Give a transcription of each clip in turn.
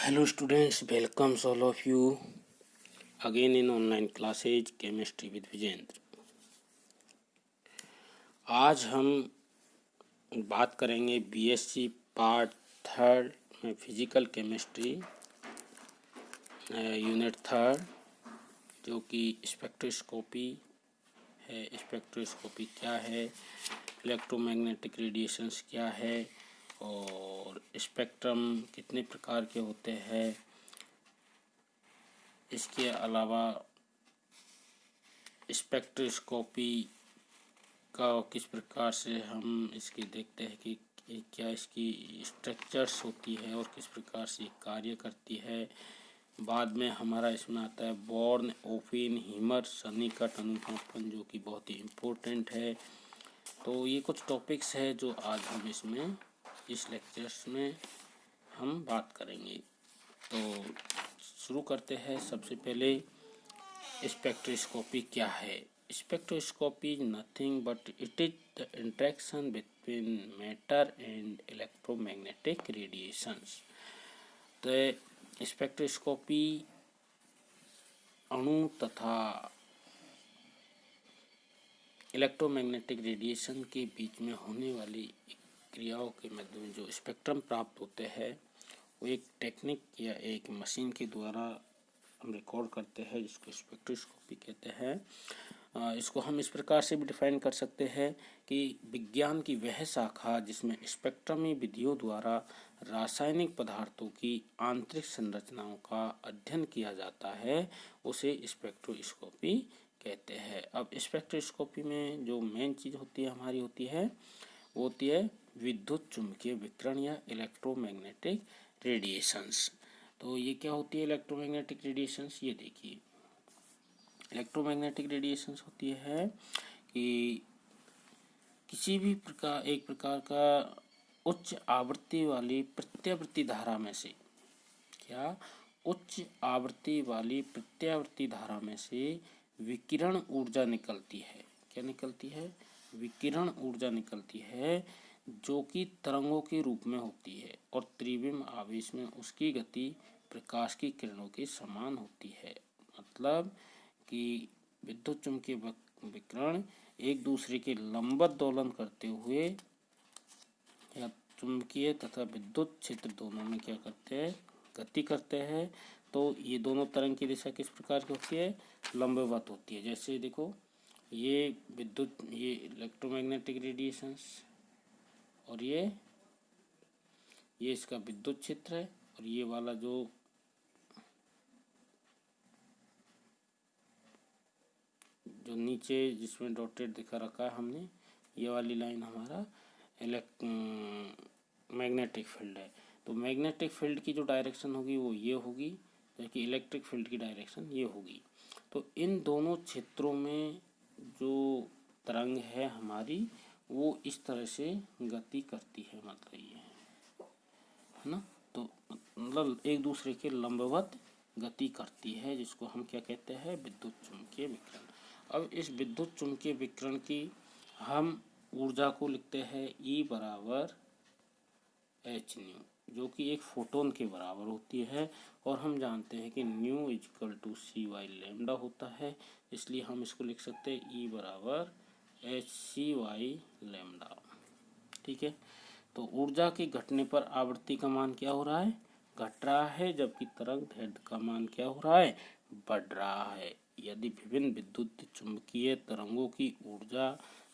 Hello students, welcomes all of you again in online classes chemistry with Vijendra. आज हम बात करेंगे बीएससी पार्ट 3 में फिजिकल केमिस्ट्री यूनिट 3 जो कि स्पेक्ट्रोस्कोपी है। स्पेक्ट्रोस्कोपी क्या है, इलेक्ट्रोमैग्नेटिक रेडिएशंस क्या है और स्पेक्ट्रम कितने प्रकार के होते हैं। इसके अलावा स्पेक्ट्रोस्कोपी का किस प्रकार से हम इसकी देखते हैं कि क्या इसकी स्ट्रक्चर्स होती है और किस प्रकार से कार्य करती है। बाद में हमारा इसमें आता है बॉर्न, ओपेनहीमर, सन्निकट अनुपापन जो कि बहुत ही इम्पोर्टेंट है। तो ये कुछ टॉपिक्स है जो आज हम इसमें इस लेक्चर्स में हम बात करेंगे। तो शुरू करते हैं। सबसे पहले स्पेक्ट्रोस्कोपी क्या है। Spectroscopy is nothing but it is the interaction between matter and electromagnetic radiations. तो स्पेक्ट्रोस्कोपी अणु तथा इलेक्ट्रोमैग्नेटिक रेडिएशन के बीच में होने वाली क्रियाओं के माध्यम में जो स्पेक्ट्रम प्राप्त होते हैं वो एक टेक्निक या एक मशीन के द्वारा हम रिकॉर्ड करते हैं जिसको स्पेक्ट्रोस्कोपी कहते हैं। इसको हम इस प्रकार से भी डिफाइन कर सकते हैं कि विज्ञान की वह शाखा जिसमें स्पेक्ट्रमी विधियों द्वारा रासायनिक पदार्थों की आंतरिक संरचनाओं का अध्ययन किया जाता है उसे स्पेक्ट्रोस्कोपी कहते हैं। अब स्पेक्ट्रोस्कोपी में जो मेन चीज़ होती है हमारी होती है वो होती है विद्युत चुम्बकीय विकिरण या इलेक्ट्रोमैग्नेटिक रेडिएशंस। तो ये क्या होती है इलेक्ट्रोमैग्नेटिक रेडिएशंस, ये देखिए। इलेक्ट्रोमैग्नेटिक रेडिएशंस होती है कि किसी भी एक प्रकार का उच्च आवृत्ति वाली प्रत्यावर्ती धारा में से उच्च आवृत्ति वाली प्रत्यावर्ती धारा में से विकिरण ऊर्जा निकलती है। क्या निकलती है? विकिरण ऊर्जा निकलती है जो कि तरंगों के रूप में होती है और त्रिविम आवेश में उसकी गति प्रकाश की किरणों के समान होती है। मतलब कि विद्युत चुम्बकीय विकिरण एक दूसरे के लंबवत दोलन करते हुए या चुंबकीय तथा विद्युत क्षेत्र दोनों में क्या करते हैं, गति करते हैं। तो ये दोनों तरंग की दिशा किस प्रकार की होती है, लंबवत होती है। जैसे देखो ये ये इलेक्ट्रोमैग्नेटिक रेडिएशंस और ये इसका विद्युत क्षेत्र है और ये वाला जो नीचे जिसमें डॉटेड दिखा रखा है हमने, ये वाली लाइन हमारा मैग्नेटिक फील्ड है। तो मैग्नेटिक फील्ड की जो डायरेक्शन होगी वो ये होगी, जबकि इलेक्ट्रिक फील्ड की डायरेक्शन ये होगी। तो इन दोनों क्षेत्रों में जो तरंग है हमारी वो इस तरह से गति करती है। मतलब ये है ना, तो मतलब एक दूसरे के लंबवत गति करती है जिसको हम क्या कहते हैं, विद्युत चुम्बकीय विकिरण। अब इस विद्युत चुम्बकीय विकिरण की हम ऊर्जा को लिखते हैं E बराबर एच न्यू, जो कि एक फोटोन के बराबर होती है और हम जानते हैं कि nu equal to C by lambda होता है, इसलिए हम इसको लिख सकते हैं E बराबर एच सी वाई लेमडा। ठीक है, तो ऊर्जा के घटने पर आवृत्ति का मान क्या हो रहा है, घट रहा है, जबकि तरंग दैर्ध्य का मान क्या हो रहा है, बढ़ रहा है। यदि विभिन्न विद्युत चुम्बकीय तरंगों की ऊर्जा,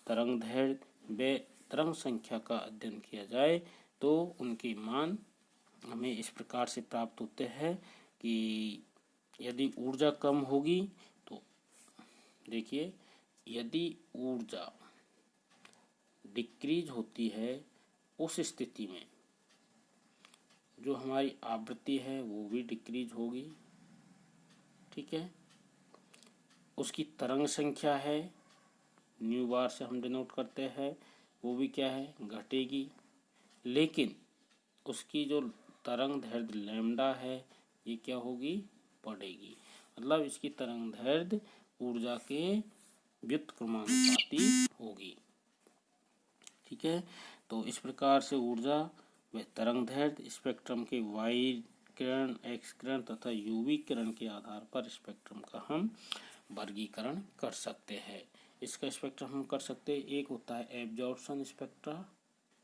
तरंग दैर्ध्य व तरंग संख्या का अध्ययन किया जाए तो उनके मान हमें इस प्रकार से प्राप्त होते हैं कि यदि ऊर्जा कम होगी तो देखिए, यदि ऊर्जा डिक्रीज होती है उस स्थिति में जो हमारी आवृत्ति है वो भी डिक्रीज होगी। ठीक है, उसकी तरंग संख्या है न्यू बार से हम डिनोट करते हैं, वो भी क्या है, घटेगी। लेकिन उसकी जो तरंग दैर्ध्य लैम्डा है ये क्या होगी, बढ़ेगी। मतलब इसकी तरंग दैर्ध्य ऊर्जा के व्युत्क्रमानुपाती होगी। ठीक है, तो इस प्रकार से ऊर्जा व तरंग दैर्ध्य स्पेक्ट्रम के वाइड किरण, एक्स किरण तथा यूवी किरण के आधार पर स्पेक्ट्रम का हम वर्गीकरण कर सकते हैं। इसका स्पेक्ट्रम हम कर सकते हैं, एक होता है एब्जॉर्प्शन स्पेक्ट्रा,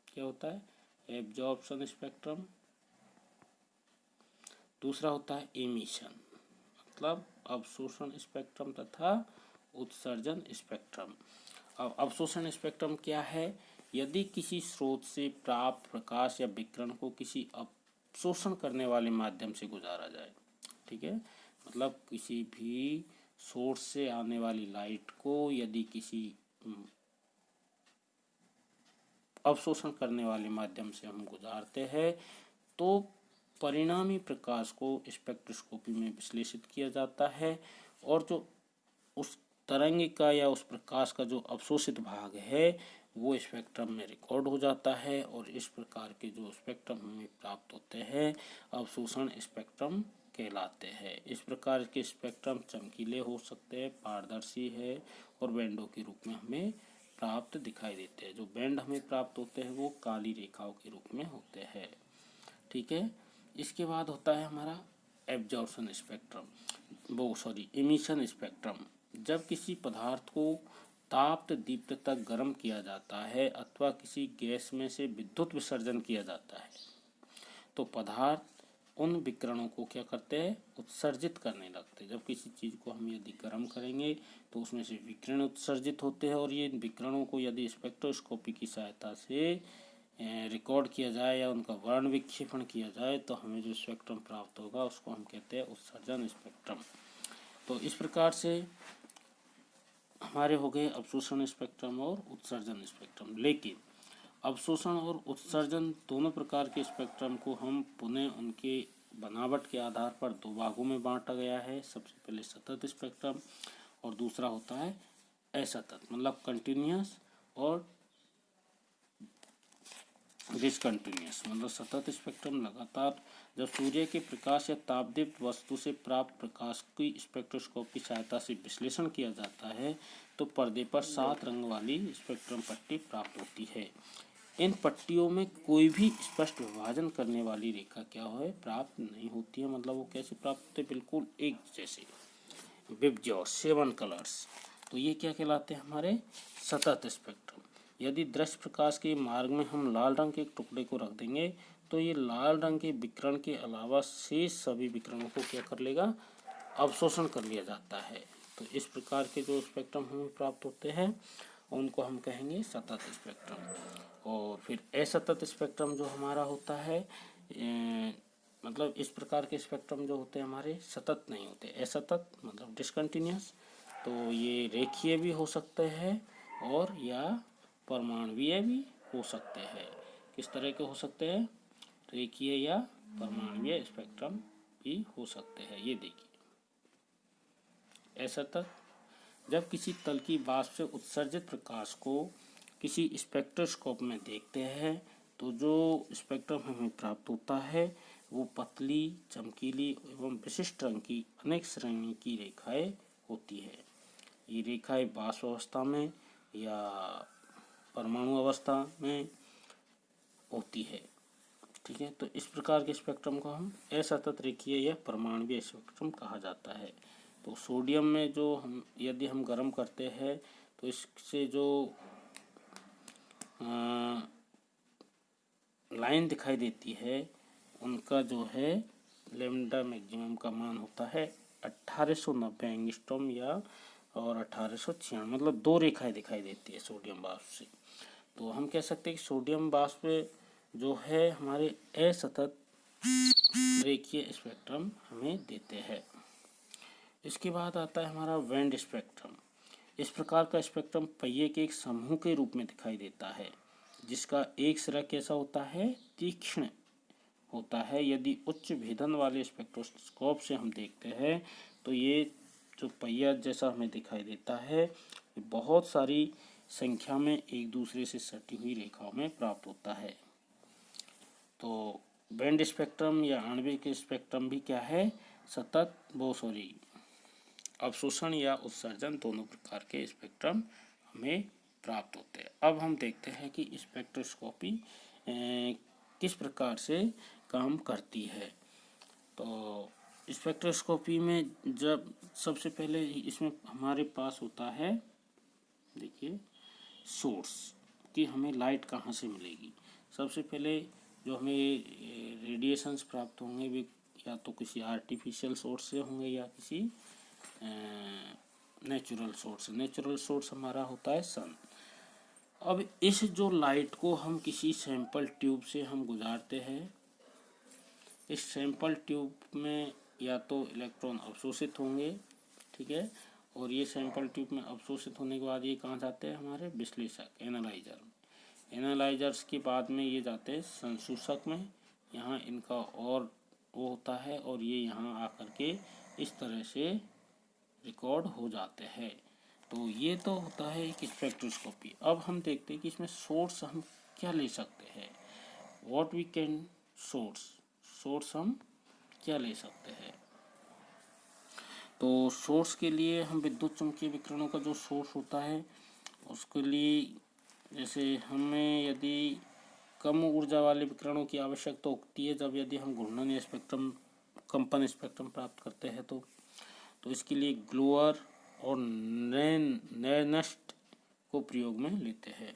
क्या होता है एब्जॉर्प्शन स्पेक्ट्रम, दूसरा होता है एमिशन मतलब अवशोषण स्पेक्ट्रम तथा उत्सर्जन स्पेक्ट्रम। अब अवशोषण स्पेक्ट्रम क्या है, यदि किसी स्रोत से प्राप्त प्रकाश या विकिरण को किसी अवशोषण करने वाले माध्यम से गुजारा जाए, ठीक है, मतलब किसी भी सोर्स से आने वाली लाइट को यदि किसी अवशोषण करने वाले माध्यम से हम गुजारते हैं तो परिणामी प्रकाश को स्पेक्ट्रोस्कोपी में विश्लेषित किया जाता है और जो उस तरंग का या उस प्रकाश का जो अवशोषित भाग है वो स्पेक्ट्रम में रिकॉर्ड हो जाता है और इस प्रकार के जो स्पेक्ट्रम हमें प्राप्त होते हैं अवशोषण स्पेक्ट्रम कहलाते हैं। इस प्रकार के स्पेक्ट्रम चमकीले हो सकते हैं, पारदर्शी है और बैंडों के रूप में हमें प्राप्त दिखाई देते हैं। जो बैंड हमें प्राप्त होते हैं वो काली रेखाओं के रूप में होते हैं, ठीक है। इसके बाद होता है हमारा एब्जॉर्प्शन स्पेक्ट्रम, एमिशन स्पेक्ट्रम। जब किसी पदार्थ को ताप्त दीप्त तक गर्म किया जाता है अथवा किसी गैस में से विद्युत विसर्जन किया जाता है तो पदार्थ उन विकिरणों को क्या करते हैं, उत्सर्जित करने लगते हैं। जब किसी चीज़ को हम यदि गर्म करेंगे तो उसमें से विकिरण उत्सर्जित होते हैं और ये विकिरणों को यदि स्पेक्ट्रोस्कोपी की सहायता से रिकॉर्ड किया जाए या उनका वर्ण विक्षेपण किया जाए तो हमें जो स्पेक्ट्रम प्राप्त होगा उसको हम कहते हैं उत्सर्जन स्पेक्ट्रम। तो इस प्रकार से हमारे हो गए अवशोषण स्पेक्ट्रम और उत्सर्जन स्पेक्ट्रम। लेकिन अवशोषण और उत्सर्जन दोनों प्रकार के स्पेक्ट्रम को हम पुनः उनके बनावट के आधार पर दो भागों में बांटा गया है। सबसे पहले सतत स्पेक्ट्रम और दूसरा होता है असतत मतलब कंटिन्यूस और डिसकंटिन्यूस मतलब सतत स्पेक्ट्रम लगातार जब सूर्य के प्रकाश या तापदीप्त वस्तु से प्राप्त प्रकाश की स्पेक्ट्रोस्कोपी सहायता से विश्लेषण किया जाता है तो पर्दे पर 7 रंग वाली स्पेक्ट्रम पट्टी प्राप्त होती है। इन पट्टियों में कोई भी स्पष्ट विभाजन करने वाली रेखा क्या है प्राप्त नहीं होती है, मतलब वो कैसे प्राप्त होते हैं, बिल्कुल एक जैसे विबज्योर 7 कलर्स। तो ये क्या कहलाते हैं हमारे सतत स्पेक्ट्रम। यदि दृश्य प्रकाश के मार्ग में हम लाल रंग के एक टुकड़े को रख देंगे तो ये लाल रंग के विकिरण के अलावा शेष सभी विकिरणों को क्या कर लेगा, अवशोषण कर लिया जाता है। तो इस प्रकार के जो स्पेक्ट्रम हमें प्राप्त होते हैं उनको हम कहेंगे सतत स्पेक्ट्रम। और फिर असतत स्पेक्ट्रम जो हमारा होता है मतलब इस प्रकार के स्पेक्ट्रम जो होते हैं हमारे सतत नहीं होते, असतत मतलब डिसकंटिन्यूस। तो ये रेखीय भी हो सकते हैं और या परमाणुवीय भी हो सकते हैं। किस तरह के हो सकते हैं, रेखीय या परमाणुवीय स्पेक्ट्रम भी हो सकते हैं। ये देखिए असतत, जब किसी तल की वाष्प से उत्सर्जित प्रकाश को किसी स्पेक्ट्रोस्कोप में देखते हैं तो जो स्पेक्ट्रम हमें प्राप्त होता है वो पतली, चमकीली एवं विशिष्ट रंग की अनेक श्रेणी की रेखाएं होती है। ये रेखाएं वाष्प अवस्था में या परमाणु अवस्था में होती है, ठीक है। तो इस प्रकार के स्पेक्ट्रम को हम असतत, रेखीय या परमाणुवीय स्पेक्ट्रम कहा जाता है। तो सोडियम में जो हम यदि हम गर्म करते हैं तो इससे जो लाइन दिखाई देती है उनका जो है लैम्डा मैक्सिमम का मान होता है 1890 एंगस्ट्रॉम या और 1896, मतलब 2 रेखाएं दिखाई देती है सोडियम वाष्प से। तो हम कह सकते हैं कि सोडियम वाष्प जो है हमारे असतत रेखीय स्पेक्ट्रम हमें देते हैं। इसके बाद आता है हमारा बैंड स्पेक्ट्रम। इस प्रकार का स्पेक्ट्रम पहिए के एक समूह के रूप में दिखाई देता है जिसका एक सिरा कैसा होता है, तीक्ष्ण होता है। यदि उच्च भेदन वाले स्पेक्ट्रोस्कोप से हम देखते हैं तो ये जो पहिया जैसा हमें दिखाई देता है बहुत सारी संख्या में एक दूसरे से सटी हुई रेखाओं में प्राप्त होता है। तो बैंड स्पेक्ट्रम या आणविक स्पेक्ट्रम भी क्या है, सतत अवशोषण या उत्सर्जन दोनों प्रकार के स्पेक्ट्रम हमें प्राप्त होते हैं। अब हम देखते हैं कि स्पेक्ट्रोस्कोपी किस प्रकार से काम करती है। तो स्पेक्ट्रोस्कोपी में जब सबसे पहले इसमें हमारे पास होता है, देखिए, सोर्स कि हमें लाइट कहाँ से मिलेगी। सबसे पहले जो हमें रेडिएशंस प्राप्त होंगे वे या तो किसी आर्टिफिशियल सोर्स से होंगे या किसी नेचुरल सोर्स। नेचुरल सोर्स हमारा होता है सन। अब इस जो लाइट को हम किसी सैंपल ट्यूब से हम गुजारते हैं, इस सैंपल ट्यूब में या तो इलेक्ट्रॉन अवशोषित होंगे, ठीक है, और ये सैंपल ट्यूब में अवशोषित होने के बाद ये कहाँ जाते हैं, हमारे विश्लेषक एनालाइजर में। एनालाइजर्स के बाद में ये जाते हैं संसूचक में, यहाँ इनका और वो होता है और ये यहाँ आकर के इस तरह से रिकॉर्ड हो जाते हैं। तो ये तो होता है एक स्पेक्ट्रोस्कोपी। अब हम देखते हैं कि इसमें सोर्स हम क्या ले सकते हैं, व्हाट वी कैन सोर्स हम क्या ले सकते हैं। तो सोर्स के लिए हम विद्युत चुम्बकीय विकिरणों का जो सोर्स होता है उसके लिए, जैसे हमें यदि कम ऊर्जा वाले विकिरणों की आवश्यकता होती है जब यदि हम घूर्णन या स्पेक्ट्रम कंपन स्पेक्ट्रम प्राप्त करते हैं तो इसके लिए ग्लोअर और नैनस्ट को प्रयोग में लेते हैं।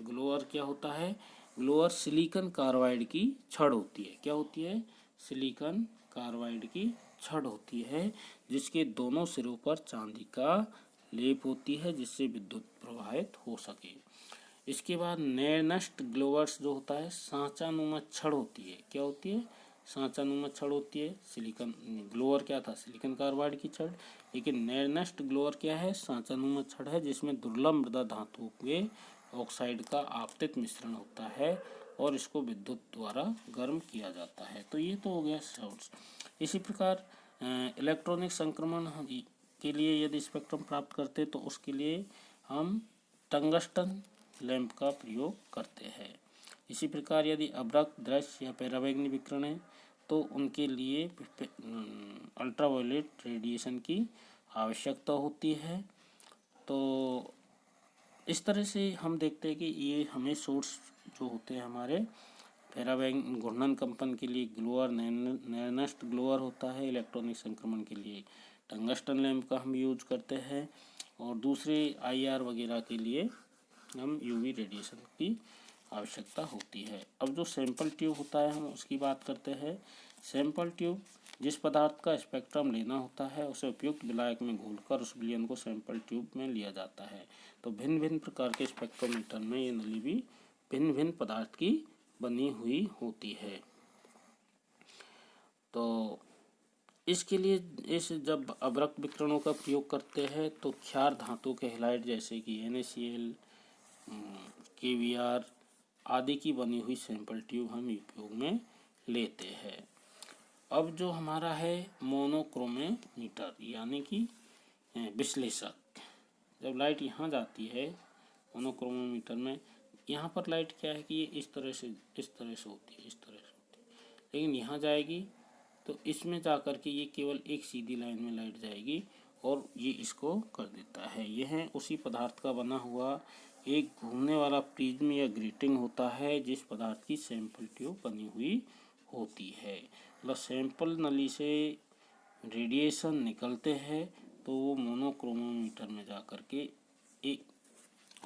ग्लोअर क्या होता है, ग्लोअर सिलिकॉन कार्बाइड की छड़ होती है। क्या होती है, सिलिकॉन कार्बाइड की छड़ होती है जिसके दोनों सिरों पर चांदी का लेप होती है जिससे विद्युत प्रवाहित हो सके। इसके बाद नैनस्ट ग्लोअर्स जो होता है सांचानुमा छड़ होती है। क्या होती है, सांचानुमा छड़ होती है। सिलिकॉन ग्लोअर क्या था, सिलिकॉन कार्बाइड की छड़, लेकिन नैनस्ट ग्लोअर क्या है, सांचानुमा छड़ है जिसमें दुर्लभ मृदा धातुओं के ऑक्साइड का आपतित मिश्रण होता है और इसको विद्युत द्वारा गर्म किया जाता है। तो ये तो हो गया सोर्स। इसी प्रकार इलेक्ट्रॉनिक संक्रमण के लिए यदि स्पेक्ट्रम प्राप्त करते तो उसके लिए हम टंगस्टन लैंप का प्रयोग करते हैं। इसी प्रकार यदि अब्रक, दृश्य या पैरावैंगनी विकिरण है तो उनके लिए अल्ट्रावायलेट रेडिएशन की आवश्यकता होती है। तो इस तरह से हम देखते हैं कि ये हमें सोर्स जो होते हैं हमारे पैरावैंग घूर्णन कंपन के लिए ग्लोअर, नैनस्ट ग्लोअर होता है। इलेक्ट्रॉनिक संक्रमण के लिए टंगस्टन लैंप का हम यूज करते हैं और दूसरे IR वगैरह के लिए हम UV रेडिएशन की आवश्यकता होती है। अब जो सैंपल ट्यूब होता है हम उसकी बात करते हैं। सैंपल ट्यूब जिस पदार्थ का स्पेक्ट्रम लेना होता है उसे उपयुक्त विलायक में घोलकर उस विलयन को सैंपल ट्यूब में लिया जाता है। तो भिन्न भिन्न प्रकार के स्पेक्ट्रोमीटर में ये नली भी भिन्न भिन्न पदार्थ की बनी हुई होती है। तो इसके लिए इस जब अब्रक विकिरणों का प्रयोग करते हैं तो क्षार धातु के हैलाइड जैसे कि NaCl, KBr आदि की बनी हुई सैंपल ट्यूब हम उपयोग में लेते हैं। अब जो हमारा है मोनोक्रोमोमीटर यानी कि विश्लेषक, जब लाइट यहाँ जाती है मोनोक्रोमोमीटर में, यहाँ पर लाइट क्या है कि ये इस तरह से होती है, लेकिन यहाँ जाएगी तो इसमें जाकर के ये केवल एक सीधी लाइन में लाइट जाएगी और ये इसको कर देता है। यह उसी पदार्थ का बना हुआ एक घूमने वाला प्रिज्म या ग्रेटिंग होता है जिस पदार्थ की सैंपल ट्यूब बनी हुई होती है। मतलब सैंपल नली से रेडिएशन निकलते हैं तो वो मोनोक्रोमोमीटर में जाकर के एक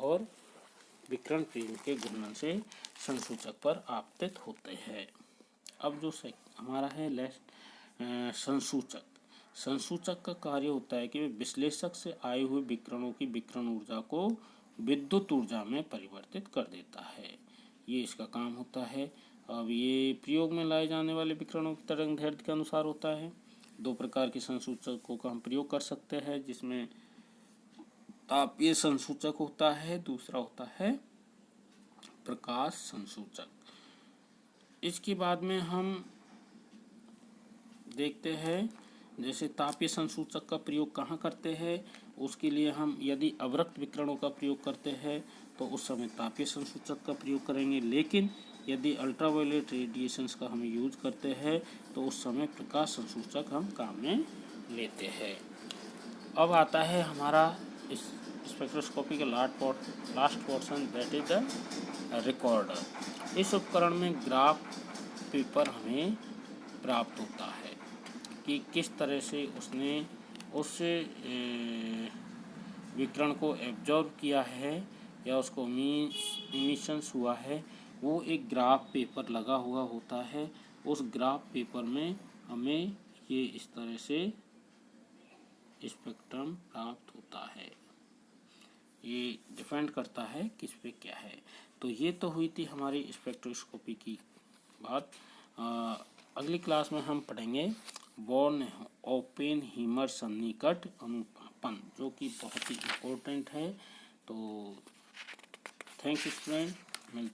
और विकिरण प्रिज्म के घूर्णन से संसूचक पर आपतित होते हैं। अब जो हमारा है संसूचक का कार्य होता है कि विश्लेषक से आए हुए विकिरणों की विकिरण ऊर्जा को विद्युत ऊर्जा में परिवर्तित कर देता है, ये इसका काम होता है। अब ये प्रयोग में लाए जाने वाले विकिरणों की तरंगदैर्घ्य के अनुसार होता है। दो प्रकार के संसूचकों का हम प्रयोग कर सकते हैं जिसमें तापीय संसूचक होता है, दूसरा होता है प्रकाश संसूचक। इसके बाद में हम देखते हैं जैसे तापीय संसूचक का प्रयोग कहाँ करते हैं। उसके लिए हम यदि अवरक्त विकिरणों का प्रयोग करते हैं तो उस समय तापीय संसूचक का प्रयोग करेंगे, लेकिन यदि अल्ट्रावायलेट रेडिएशंस का हम यूज करते हैं तो उस समय प्रकाश संसूचक हम काम में लेते हैं। अब आता है हमारा इस स्पेक्ट्रोस्कोपी का last portion, that is the recorder. इस उपकरण में ग्राफ पेपर हमें प्राप्त होता है कि किस तरह से उसने उस विकिरण को एब्जॉर्ब किया है या उसको इमिशंस हुआ है। वो एक ग्राफ पेपर लगा हुआ होता है। उस ग्राफ पेपर में हमें ये इस तरह से स्पेक्ट्रम प्राप्त होता है। ये डिपेंड करता है किस पे क्या है। तो ये तो हुई थी हमारी स्पेक्ट्रोस्कोपी की बात। अगली क्लास में हम पढ़ेंगे वॉन ओपेनहीमर सन्निकट अनुपापन, जो कि बहुत ही इम्पोर्टेंट है। तो थैंक्स स्टूडेंट।